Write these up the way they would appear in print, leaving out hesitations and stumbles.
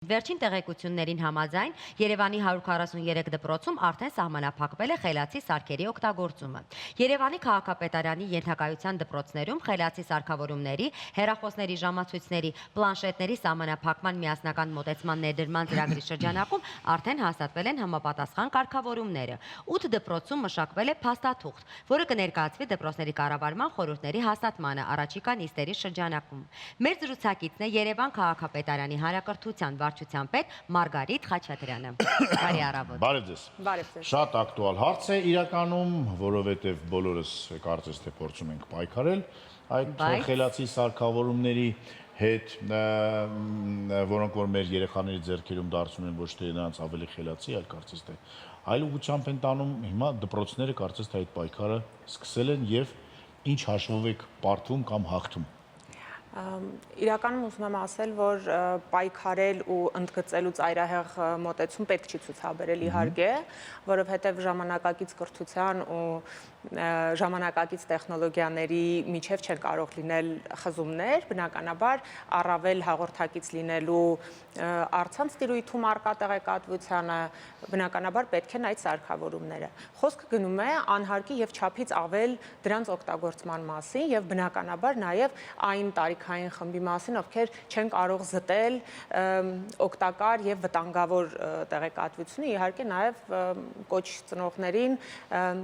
Վերջին տեղեկություններին համաձայն Երևանի 143 դպրոցում արդեն սահմանափակվել է խելացի սարքերի օգտագործումը։ Երևանի քաղաքապետարանի ենթակայության դպրոցներում խելացի սարքավորումների, հեռախոսների ժամացույցների, պլանշետների սահմանափակման միասնական մոտեցման ներդրման ծրագրի շրջանակում արդեն հաստատվել են համապատասխան կարգավորումները։ 8 դպրոցում մշակվել է փաստաթուղթ, որը կներկայացվի դպրոցների կառավարման խորհուրդների հաստատմանը առաջիկա նիստերի շրջանակում։ Մեր զրուցակիցն է Երևան քաղաքապետարանի հանրակրթության վարչության պետ Մարգարիտ Խաչատրյանը։ Բարի առավոտ։ Բարև ձեզ։ Շատ ակտուալ հարց է իրականում, որովհետև բոլորս կարծես թե փորձում ենք պայքարել այդ խելացի սարքավորումների հետ, որոնք որ մեր երեխաների ձեռքերում դարձնում են ոչ թե նրանց ավելի խելացի, այլ կարծես թե այլ ուղղությամբ են տանում, հիմա դպրոցները կարծես թե այդ պայքարը սկսել են եւ ինչ հաշվով եք պարտվում կամ հաղթում։ Իրականում ուզում եմ ասել, որ պայքարել ու ընդգծելու ծայրահեղ մոտեցում պետք չի ցուցաբերել իհարկե, որովհետև ժամանակակից կրթության ու ժամանակակից տեխնոլոգիաների միջև չեն կարող լինել խզումներ, բնականաբար առավել հաղորդակից լինելու առցանց տիրույթում առկա տեղեկատվությանը, բնականաբար պետք են այդ սարքավորումները։ Խոսքը գնում է անհարկի եւ չափից ավել դրանց օգտագործման մասին եւ բնականաբար նաեւ այն տարիքային խմբի մասին, ովքեր չեն կարող զտել օգտակար եւ վտանգավոր տեղեկատվությունը, իհարկե նաեւ կոչ ծնողներին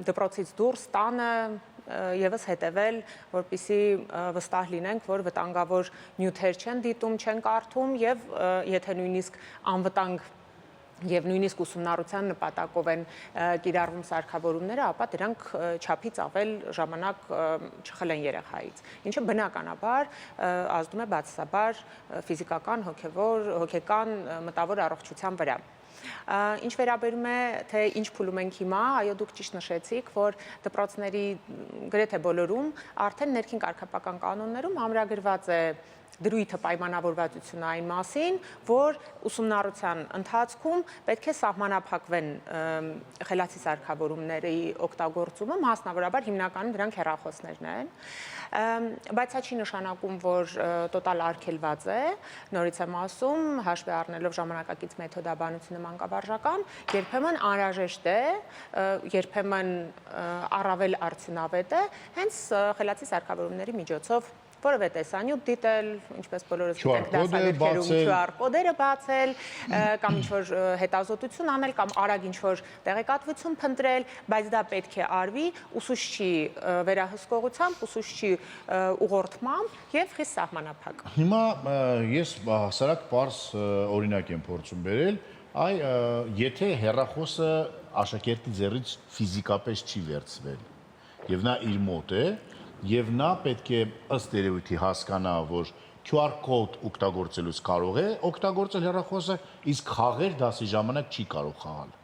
դպրոցից դուրս տանը եւս հետևել, որպեսզի վստահ լինենք, որ վտանգավոր նյութեր չեն դիտում, չեն կարդում եւ եթե նույնիսկ անվտանգ եւ նույնիսկ ուսումնառության նպատակով են կիրառվում սարքավորումները, ապա դրանք չափից ավել ժամանակ չխլեն երեխայից, ինչը բնականաբար ազդում է բացասաբար ֆիզիկական, հոգեկան, մտավոր առողջության վրա։ Ինչ վերաբերում է, թե ինչ փուլում ենք հիմա, այո, դուք ճիշտ նշեցիք, որ դպրոցների գրեթե բոլորում արդեն ներքին կարգապահական կանոններում ամրագրված է դրույթը պայմանավորվածությունը այն մասին, որ ուսումնառության ընթացքում պետք է սահմանափակվեն խելացի սարքավորումների օգտագործումը, մասնավորաբար հիմնականում դրանք հեռախոսներն են, բայց սա չի նշանակում, որ տոտալ արգելված է, նորից եմ ասում, հաշվի առնելով ժամանակակից մեթոդաբանությունը մանկավարժական, երբեմն անհրաժեշտ է, երբեմն առավել արդյունավետ է, հենց խելացի սարքավորումների միջոցով որևէ տեսանյութ դիտել, ինչպես բոլորս գիտենք դասագրքերում QR կոդերը բացել, կամ ինչ-որ հետազոտություն անել, կամ արագ ինչ-որ տեղեկատվություն փնտրել, բայց դա պետք է արվի ուսուցչի վերահսկողությամբ, ուսուցչի ուղղորդմամբ եւ խիստ սահմանափակ։ Հիմա ես հասարակ պարզ օրինակ եմ փորձում բերել, եթե հեռախոսը աշակերտի ձեռից ֆիզիկապես չի վերցվել եւ նա իր մոտ է, եւ նա պետք է ըստ երևույթի հասկանա, որ QR կոդ օգտագործելուց կարող է օգտագործել հեռախոսը, իսկ խաղեր դասի ժամանակ չի կարող խաղալ։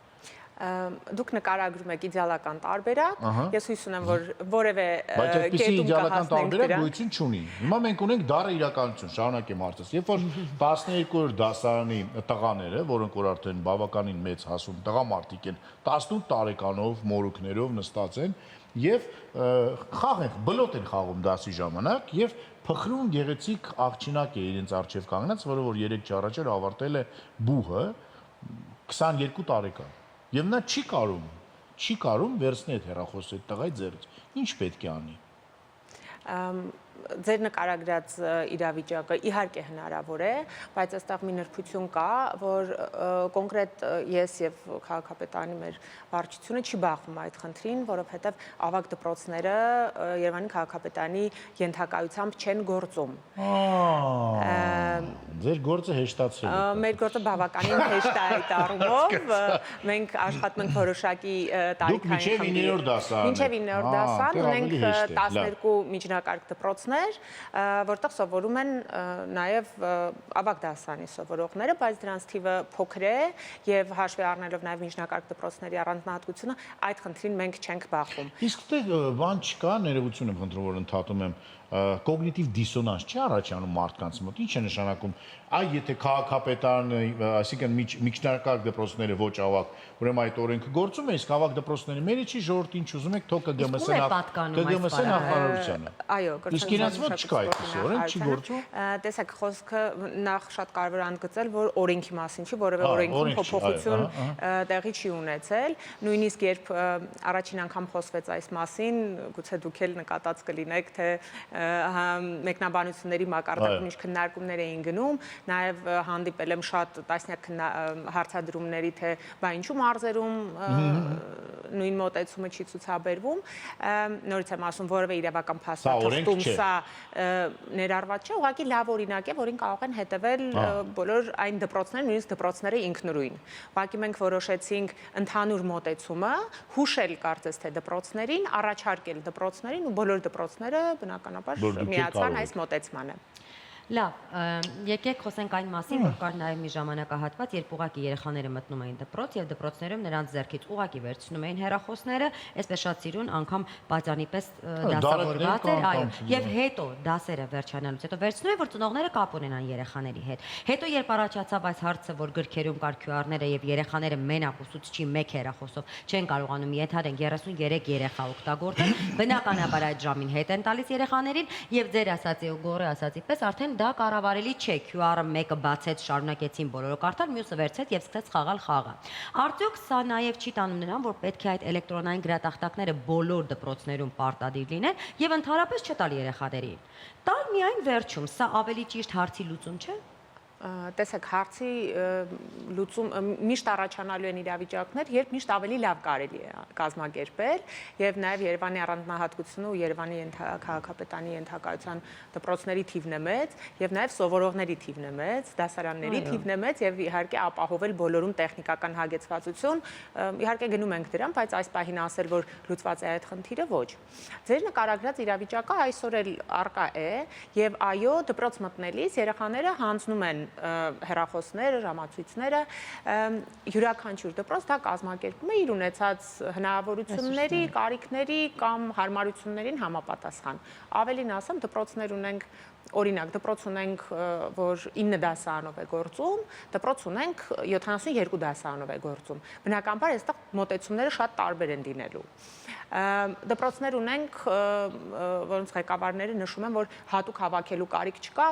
Դուք նկարագրում եք իդեալական տարբերակ, ես հույս ունեմ, որ որևէ բայց այդպիսի կետում իդեալական կհասնենք տարբերակ դրան։ գոյություն չունի։ Հիմա մենք ունենք դառը իրականություն, շարունակեմ հարցս։ Երբ որ 12-րդ դասարանի տղաները, որոնք որ արդեն բավականին մեծ հասուն տղամարդիկ են, 18 տարեկանով, մորուքներով նստած են եւ խաղ են, բլոտ են խաղում դասի ժամանակ եւ փխրուն գեղեցիկ աղջինակ է իրենց արջև կանգնած, որը որ 3 ժամ առաջ ավարտել է բուհը 22 տարեկան։ Եվ նա չի կարում վերցնել այդ հեռախոսը այդ տղայի ձեռից։ Ինչ պետք է անի։ Ձեր նկարագրած իրավիճակը իհարկե հնարավոր է, բայց այստեղ մի նրբություն կա, որ կոնկրետ ես եւ քաղաքապետարանի մեր վարչությունը չի բախվում այդ խնդրին, որովհետեւ ավագ դպրոցները Երևանի քաղաքապետարանի ենթակայությամբ չեն գործում։ Ձեր գործը հեշտացել է։ Մեր գործը բավականին հեշտ է այդ առումով, մենք աշխատում ենք որոշակի տարիքային Մինչև 9-րդ դասարան։ Մինչև 9-րդ դասարան ունենք 12 միջնակարգ դպրոցներ, որտեղ սովորում են նաև ավագ դասարանի սովորողները, բայց դրանց թիվը փոքր է եւ հաշվի առնելով նաև միջնակարգ դպրոցների առանձնահատկությունը, այդ խնդրին մենք չենք բախվում։ Իսկ դե բան չկա, ներողություն եմ խնդրում, որ ընդհատում եմ, կոգնիտիվ դիսոնանս չի առաջանում մարդկանց մոտ։ Ինչ է նշանակում։ Այ եթե քաղաքապետարանը, այսինքն միջնակարգ դպրոցները ոչ ավակ, ուրեմն այդ օրենքը գործում է, իսկ ավակ դպրոցների մերը չի ժողովրդին ինչ ուզում եք, թող ԿԳՄՍ նախարարությանը։ Այո, իսկ իրաց մոտ չկա այդպես օրենք, չի գործում։ Տեսեք, խոսքը նախ շատ կարևոր է ընդգծել, որ օրենքի մասին չի, որևէ օրենքում փոփոխություն տեղի չի ունեցել։ Նույնիսկ երբ առաջին անգամ խոսվեց այս մասին, գուցե դուք էլ նկատած կլինեք, թե մեկնաբանությունների մակարդակում ինչ քննարկումներ էին գնում, նաև հանդիպել եմ շատ տասնյակ հարցադրումների, թե բա ինչու մարզերում նույն մոտեցումը չի ցուցաբերվում։ Նորից եմ ասում, որևէ իրավական փաստաթղթում սա ներառված չէ, ուղղակի լավ օրինակ է, որին կարող են հետևել բոլոր այն դպրոցները, նույնիսկ դպրոցները ինքնուրույն։ Ուղղակի մենք որոշեցինք ընդհանուր մոտեցումը, հուշել կարծես թե դպրոցներին, առաջարկել դպրոցներին ու բոլոր դպրոցները բնականաբար միացան այս մոտեցմանը։ Լավ, եկեք խոսենք այն մասին, որ կար նաև մի ժամանակահատված, երբ ուղղակի երեխաները մտնում էին դպրոց եւ դպրոցներում նրանց ձեռքից ուղղակի վերցնում էին հեռախոսները, այսպես շատ սիրուն անգամ բաժանի պես դասավորված էր, այո, եւ հետո դասերը վերջանալուց հետո վերցնում են, որ ծնողները կապ ունենան երեխաների հետ։ Հետո երբ առաջացավ այս հարցը, որ գրքերում կար QR-ները եւ երեխաները մենակ ուսուցչի մեկ հեռախոսով չեն կարողանում ենթադրենք 33 երեխա օգտագործել, բնականաբար այդ ժամին հետ են տալիս երեխաներին եւ ձեր ասածի ու գորի ասածի պես արդեն դա կառավարելի չէ, QR-ը մեկը բացեց, շարունակեցին բոլորը կարդալ, մյուսը վերցեց եւ սկսեց խաղալ խաղը։ Արդյոք սա նաեւ չի տանում նրան, որ պետք է այդ էլեկտրոնային գրատախտակները բոլոր դպրոցներում պարտադիր լինեն եւ ընդհանրապես չտալ երեխաներին։ Տալ միայն վերջում, սա ավելի ճիշտ հարցի լուծում չէ։ Տեսեք, հարցի լուծում միշտ առաջանալու են իրավիճակներ, երբ միշտ ավելի լավ կարելի է կազմակերպել եւ նաեւ Երևանի առանձնահատկությունը ու Երևանի քաղաքապետարանի ենթակայության դպրոցների թիվն է մեծ եւ նաեւ սովորողների թիվն է մեծ, դասարանների թիվն է մեծ եւ իհարկե ապահովել բոլորում տեխնիկական հագեցվածություն, իհարկե գնում ենք դրան, բայց այս պահին ասել, որ լուծված է այդ խնդիրը, ոչ։ Ձեր նկարագրած իրավիճակը այսօր էլ առկա է եւ այո, դպրոց մտնելիս երեխաները հանձնում են հեռախոսները, ժամացույցները, յուրաքանչյուր դպրոց դա կազմակերպում է իր ունեցած հնարավորությունների, կարիքների կամ հարմարություններին համապատասխան։ Ավելին ասեմ, դպրոցներ ունենք, օրինակ, դպրոց ունենք, որ 9 դասարանով է գործում, դպրոց ունենք 72 դասարանով է գործում։ Բնականաբար այստեղ մոտեցումները շատ տարբեր են լինելու։ Դպրոցներ ունենք, որոնց ղեկավարները նշում են, որ հատուկ հավաքելու կարիք չկա,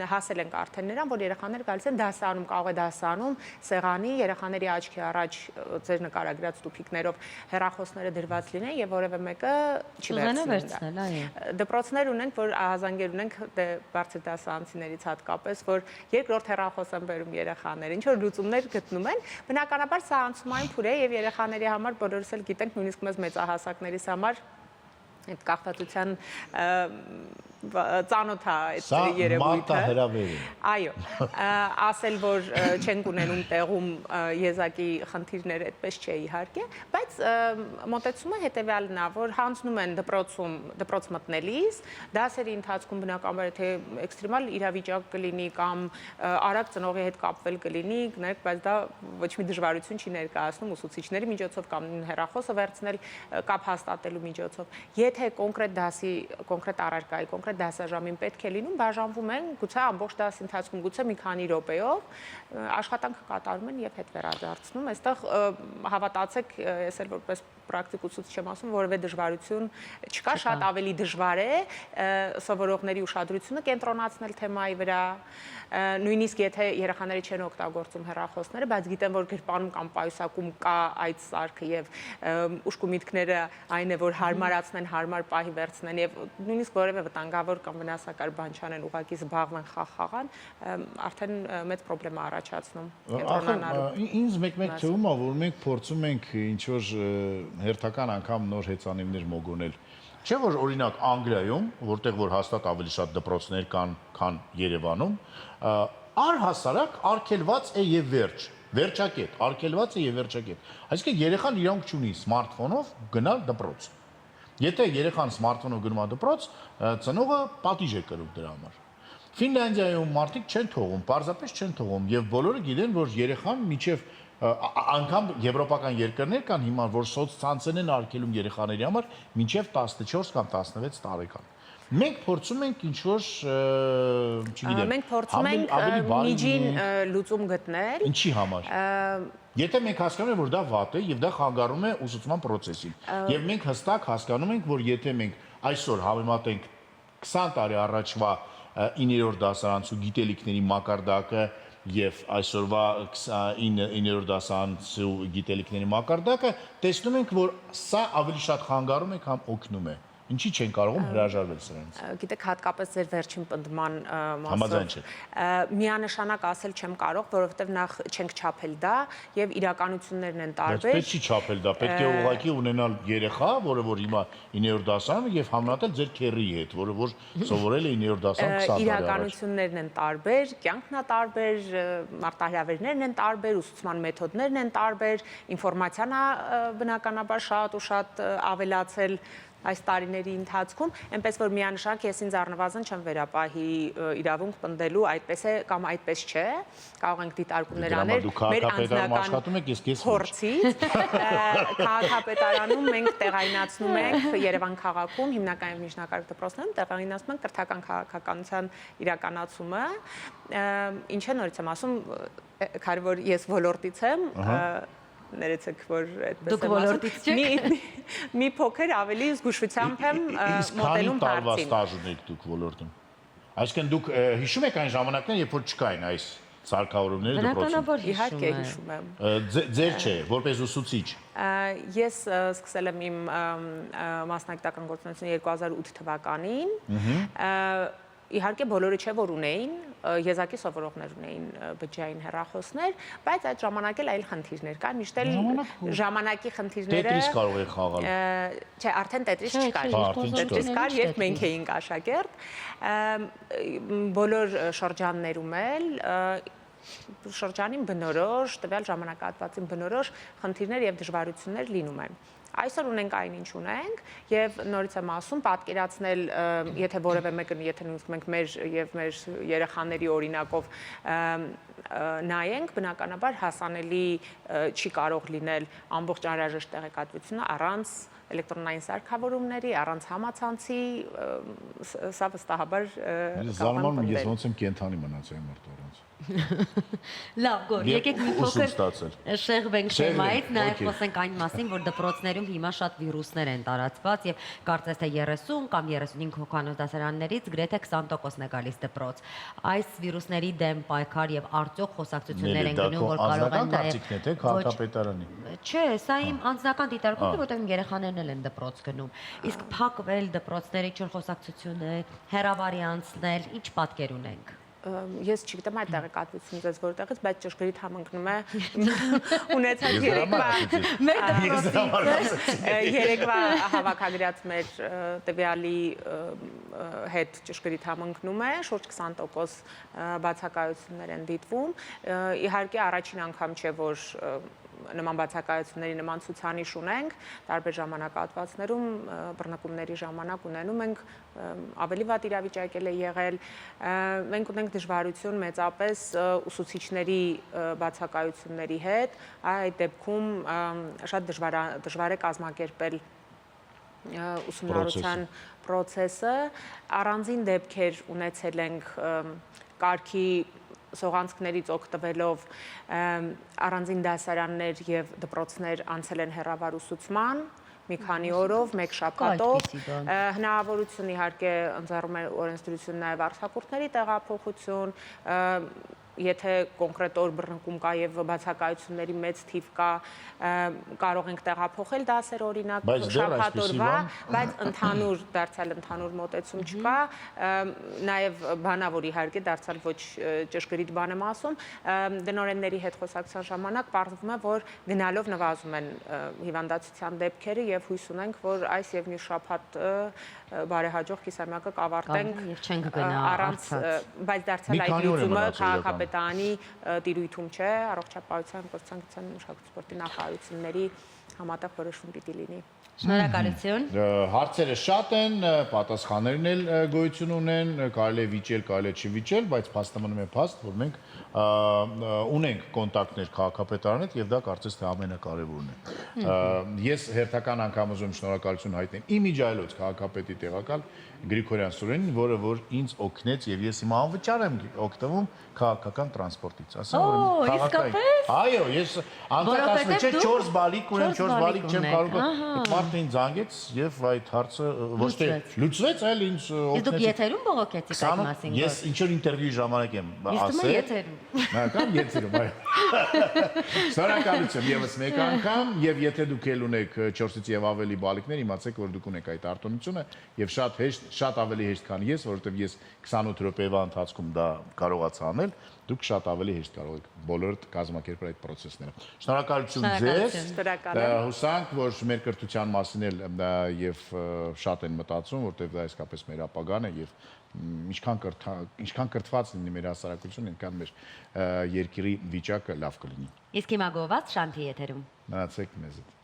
հասել ենք արդեն նրան, որ երեխաները գալիս են դասարանում, կարող է դասարանում սեղանի, երեխաների աչքի առաջ ձեր նկարագրած տուփիկներով հեռախոսները դրված լինեն եւ որևէ մեկը չի վերցնել։ Դպրոցներ ունենք, որ ահազանգեր ունենք բարձր դասարանցիներից հատկապես, որ երկրորդ հեռախոս են բերում երեխաները, ինչ որ լուծումներ գտնում են, բնականաբար սա անցումային փուլ է եւ երեխաների համար բոլորս էլ գիտենք, նույնիսկ մեզ մեծահասակներիս համար այդ կախվածության ծանոթ է այդ երևույթը։ Այո, ասել, որ չենք ունենում տեղում եզակի խնդիրներ, այդպես չէ իհարկե, բայց մոտեցումը հետևյալն է, որ հանձնում են դպրոց մտնելիս, դասերի ընթացքում բնականաբար թե էքստրեմալ իրավիճակ կլինի կամ արագ ծնողի հետ կապվել կլինի, գնանք, բայց դա ոչ մի դժվարություն չի ներկայացնում ուսուցիչների միջոցով կամ հեռախոսը վերցնել կապ հաստատելու միջոցով։ Եթե կոնկրետ դասի, կոնկրետ առարկայի, կոնկրետ դասաժամին պետք է լինում, բաժանվում են, գուցե ամբողջ դասի ընթացքում, գուցե մի քանի րոպեով աշխատանքը կատարում են եւ հետ վերադարձնում։ Այստեղ հավատացեք, ես էլ որպես պրակտիկ ուսուցիչ եմ ասում, որևէ դժվարություն չկա, շատ ավելի դժվար է սովորողների ուշադրությունը կենտրոնացնել թեմայի վրա, նույնիսկ եթե երեխաները չեն օգտագործում հեռախոսները, բայց գիտեն, որ գրպանում կամ պայուսակում կա այդ սարքը եւ ուշք ու միտքները այն է, որ հարմարացնեն, հարմար պահի վերցնեն եւ նույնիսկ որևէ վտանգավոր կամ վնասակար բան չանեն, ուղղակի զբաղվեն խաղան, արդեն մեծ պրոբլեմ է առաջացնում կենտրոնանալու։ Ինձ մեկ-մեկ թվում է, որ մենք փորձում ենք ինչ որ հերթական անգամ նոր հեծանիվներ մոգոնել։ Չէ՞ որ օրինակ Անգլիայում, որտեղ որ հաստատ ավելի շատ դպրոցներ կան, քան Երևանում, առհասարակ արգելված է եւ վերջ, վերջակետ, արգելված է եւ վերջակետ։ Այսինքն երեխան իրավունք չունի սմարթֆոնով գնալ դպրոց։ Եթե երեխան սմարթֆոնով գնում է դպրոց, ծնողը պատիժ է կրում դրա համար։ Ֆինլանդիայում մարդիկ չեն թողում, պարզապես չեն թողում եւ բոլորը գիտեն, որ երեխան միջև անգամ եվրոպական երկրներ կան հիմա, որ սոցցանցերն են արգելում երեխաների համար մինչև 14 կամ 16 տարեկան։ Մենք փորձում ենք ինչ-որ, չգիտեմ, Մենք փորձում ենք միջին լուծում գտնել։ Ինչի համար։ Եթե մենք հասկանում ենք, որ դա վատ է եւ դա խանգարում է ուսուցման process-ին, եւ մենք հստակ հասկանում ենք, որ եթե մենք այսօր համեմատենք 20 տարի առաջվա 9-րդ դասարանցու գիտելիքների մակարդակը եւ այսօրվա 9-րդ դասարանցու գիտելիքների մակարդակը, տեսնում ենք, որ սա ավելի շատ խանգարում է, քան օգնում է։ Ինչի չեն կարողում հրաժարվել սրանից։ Գիտեք, հատկապես ձեր վերջին պնդման Համաձայն չեք։ միանշանակ ասել չեմ կարող, որովհետև նախ չենք չափել դա եւ իրականություններն են Բայց տարբեր։ պետք չի չափել դա, պետք է ուղղակի ունենալ երեխա, որը որ հիմա 9-րդ դասարանը եւ համնատել ձեր քերրի հետ, որը որ սովորել է 9-րդ դասարան 20 տարի առաջ։ Իրականություններն են տարբեր, կյանքն է տարբեր, մարտահրավերներն են տարբեր, ուսուցման մեթոդներն են տարբեր, ինֆորմացիան է բնականաբար շատ ու շատ ավելացել այս տարիների ընթացքում, այնպես որ միանշանակ ես ինձ առնվազն չեմ վերապահի իրավունք պնդելու այդպես է կամ այդպես չէ, կարող ենք դիտարկումներ անել մեր անձնական փորձից։ Քաղաքապետարանում մենք տեղայնացնում ենք Երևան քաղաքում հիմնական եւ միջնակարգ դպրոցներում տեղայնացնում ենք կրթական քաղաքականության իրականացումը, ինչը նորից եմ ասում, քանի որ ես ոլորտից եմ, ներեցեք, որ այդպես եմ ասում, մի փոքր ավելի զգուշությամբ եմ մոտենում հարցին։ Տարվա ստաժ ունեք դուք ոլորտում։ Այսինքն դուք հիշում եք այն ժամանակները, երբ որ չկային այս սարքավորումները դպրոցում։ Իհարկե հիշում եմ։ Ձեր չէ, որպես ուսուցիչ։ Ես սկսել եմ իմ մասնագիտական գործունեությունը 2008 թվականին։ Իհարկե բոլորը չէ որ ունեին, եզակի սովորողներ ունեին բջջային հեռախոսներ, բայց այդ ժամանակ էլ այլ խնդիրներ կան, միշտ էլ ժամանակի խնդիրները Տետրիս կարող է խաղալ։ Չէ, արդեն տետրիս չկար։ Տետրիս կար, երբ մենք էինք աշակերտ, բոլոր շրջաններում էլ շրջանին բնորոշ, տվյալ ժամանակահատվածին բնորոշ խնդիրներ եւ դժվարություններ լինում են։ Այսօր ունենք այն ինչ ունենք եւ նորից եմ ասում պատկերացնել եթե որևէ մեկը եթե նույնիսկ մենք մեր եւ մեր երեխաների օրինակով նայենք բնականաբար հասանելի չի կարող լինել ամբողջ անհրաժեշտ տեղեկատվությունը առանց էլեկտրոնային սարքավորումների, առանց համացանցի, սա վստահաբար Զարմանում եմ, ես ոնց եմ կենթանի մնացել մարդու առանց։ Լավ, գոր, եկեք մի փոքր շեղվենք թեմայից, նաև խոսենք այն մասին, որ դպրոցներում հիմա շատ վիրուսներ են տարածված եւ կարծես թե 30 կամ 35 հոգանոց դասարաններից գրեթե 20%-ն է գալիս դպրոց։ Այս վիրուսների դեմ պայքար եւ արդյոք խոսակցություններ են գնում, որ կարող են նաև քաղաքապետարանի։ Չէ, սա իմ անձնական դիտարկումն է, որտեղ իմ երեխաներն էլ են դպրոց գնում։ Իսկ փակվել դպրոցների ինչ-որ խոսակցություններ, հեռավարի անցնել, ինչ պատկեր ունենք։ Ես չգիտեմ այդ տեղեկատվությունից ես որտեղից, բայց ճշգրիտ համընկնում է ունեցած երեկվա հավաքագրած մեր տվյալի հետ ճշգրիտ համընկնում է, շուրջ 20% բացակայություններ են դիտվում։ Իհարկե առաջին անգամ չէ, որ նման բացակայությունների նման ցուցանիշ ունենք, տարբեր ժամանակահատվածներում բռնկումների ժամանակ ունենում ենք ավելի վատ իրավիճակ է եղել, մենք ունենք դժվարություն մեծապես ուսուցիչների բացակայությունների հետ, այդ դեպքում շատ դժվար է կազմակերպել ուսումնառության process-ը, առանձին դեպքեր ունեցել ենք կարգի սողանցքներից օգտվելով առանձին դասարաններ եւ դպրոցներ անցել են հեռավար ուսուցման մի քանի օրով, մեկ շաբաթով, հնարավորություն իհարկե ընձեռում է օրենսդրություն նաեւ արձակուրդների տեղափոխություն, եթե կոնկրետ օր բռնկում կա եւ բացակայությունների մեծ թիվ կա, կարող ենք տեղափոխել դասեր օրինակ շաբաթօրվա, բայց ընդհանուր դարձյալ ընդհանուր մոտեցում չկա, նաեւ բանավոր իհարկե դարձյալ ոչ ճշգրիտ բան եմ ասում, դնորենների հետ խոսակցության ժամանակ պարզվում է, որ գնալով նվազում են հիվանդացության դեպքերը եւ հույս ունենք, որ այս եւ մյուս շաբաթ բարեհաջող կիսամյակը կավարտենք առանց, բայց դարձյալ այդ լուծումը քաղաքապետարանի քաղաքապետարանի տիրույթում չէ, առողջապահության, կրթության, մշակույթի սպորտի նախարարությունների համատեղ որոշում պիտի լինի։ Շնորհակալություն։ Հարցերը շատ են, պատասխաններն էլ գոյություն ունեն, կարելի է վիճել, կարելի է չվիճել, բայց փաստը մնում է փաստ, որ մենք ունենք կոնտակտներ քաղաքապետարանի հետ եւ դա կարծես թե ամենակարևորն է։ Ես հերթական անգամ ուզում շնորհակալություն հայտնել իմիջայլոց քաղաքապետի տեղակալ Գրիգորյան Սուրենին, որը որ ինձ օգնեց եւ ես հիմա անվճար եմ օգտվում քաղաքական տրանսպորտից, ասեմ որ իսկապես։ Այո, ես անկասում չէ 4 բալիկ ունեմ, 4 բալիկ չեմ կարող։ Այդ մարդը ինձ զանգեց եւ այդ հարցը ոչ թե լուծվեց, այլ ինձ Իսկ դուք օգնեց։ եթերում բողոքեցիք այդ մասին։ Ես ինչ որ ինտերվյուի ժամանակ եմ ասել։ ասել։ Կամ եթերում, այո։ Շնորհակալություն եւս մեկ անգամ եւ եթե դուք ել ունեք 4-ից եւ ավելի բալիկներ, իմացեք որ դուք ունեք այդ արտոնությունը եւ շատ ավելի հեշտ քան ես, որովհետեւ ես 28 րոպեվա ընթացքում դա կարողացա անել, դուք շատ ավելի հեշտ կարող եք բոլորդ կազմակերպել այդ process-ները։ Շնորհակալություն ձեզ։ Հուսանք, որ մեր կրթության մասին էլ եւ շատ են մտածում, որովհետեւ դա իսկապես մեր ապագան է եւ ինչքան կրթված լինի մեր հասարակությունը, այնքան մեր երկրի վիճակը լավ կլինի։ Իսկ հիմա գոված Շանթի եթերում։ Մնացեք մեզ հետ։